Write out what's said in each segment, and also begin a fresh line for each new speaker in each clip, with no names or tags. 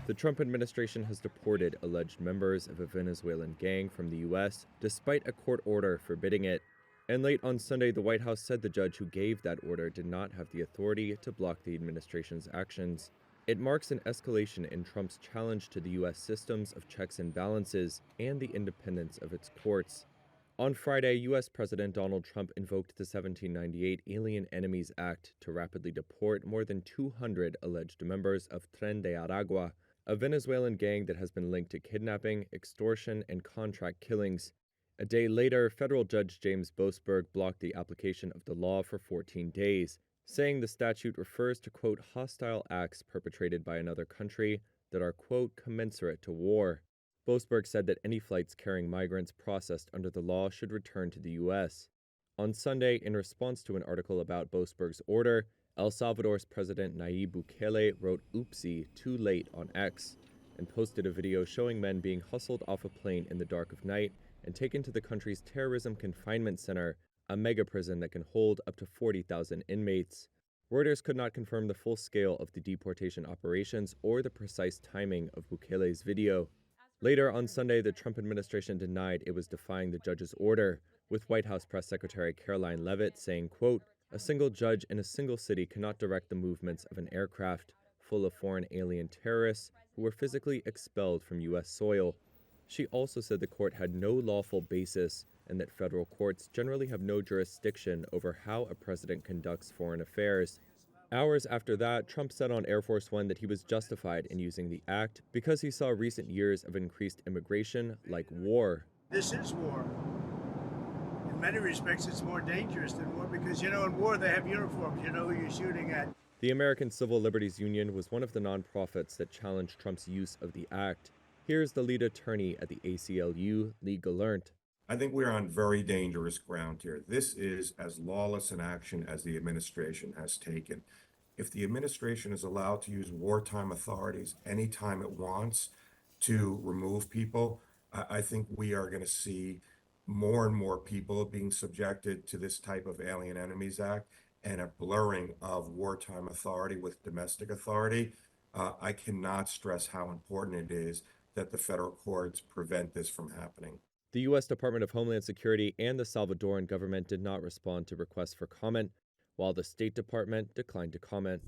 The Trump administration has deported alleged members of a Venezuelan gang from the U.S. despite a court order forbidding it. And late on Sunday, the White House said the judge who gave that order did not have the authority to block the administration's actions. It marks an escalation in Trump's challenge to the U.S. systems of checks and balances and the independence of its courts. On Friday, U.S. President Donald Trump invoked the 1798 Alien Enemies Act to rapidly deport more than 200 alleged members of Tren de Aragua, a Venezuelan gang that has been linked to kidnapping, extortion, and contract killings. A day later, federal judge James Boasberg blocked the application of the law for 14 days, saying the statute refers to, quote, hostile acts perpetrated by another country that are, quote, commensurate to war. Boasberg said that any flights carrying migrants processed under the law should return to the U.S. On Sunday, in response to an article about Boasberg's order, El Salvador's President Nayib Bukele wrote "oopsie" too late on X and posted a video showing men being hustled off a plane in the dark of night and taken to the country's terrorism confinement center, a mega prison that can hold up to 40,000 inmates. Reuters could not confirm the full scale of the deportation operations or the precise timing of Bukele's video. Later on Sunday, the Trump administration denied it was defying the judge's order, with White House Press Secretary Karoline Leavitt saying, quote, "A single judge in a single city cannot direct the movements of an aircraft full of foreign alien terrorists who were physically expelled from U.S. soil." She also said the court had no lawful basis and that federal courts generally have no jurisdiction over how a president conducts foreign affairs. Hours after that, Trump said on Air Force One that he was justified in using the act because he saw recent years of increased immigration like war.
This is war. In many respects, it's more dangerous than war because, in war they have uniforms. You know who you're shooting at.
The American Civil Liberties Union was one of the nonprofits that challenged Trump's use of the act. Here's the lead attorney at the ACLU, Lee Gallant.
I think we're on very dangerous ground here. This is as lawless an action as the administration has taken. If the administration is allowed to use wartime authorities anytime it wants to remove people, I think we are going to see more and more people being subjected to this type of Alien Enemies Act and a blurring of wartime authority with domestic authority. I cannot stress how important it is that the federal courts prevent this from happening.
The U.S. Department of Homeland Security and the Salvadoran government did not respond to requests for comment, while the State Department declined to comment.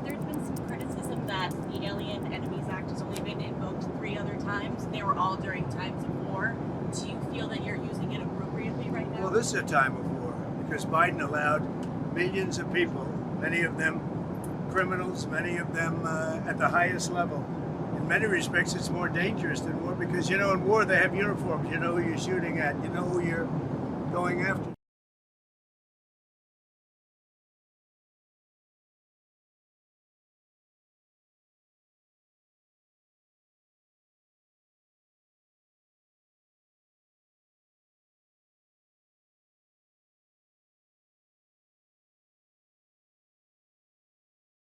There's been some criticism that the Alien Enemies Act has only been invoked 3 other times. They were all during times of war. Do you feel that you're using it appropriately right now?
Well, this is a time of war because Biden allowed millions of people, many of them criminals, many of them at the highest level. In many respects, it's more dangerous than war because, in war they have uniforms. You know who you're shooting at. You know who you're going after.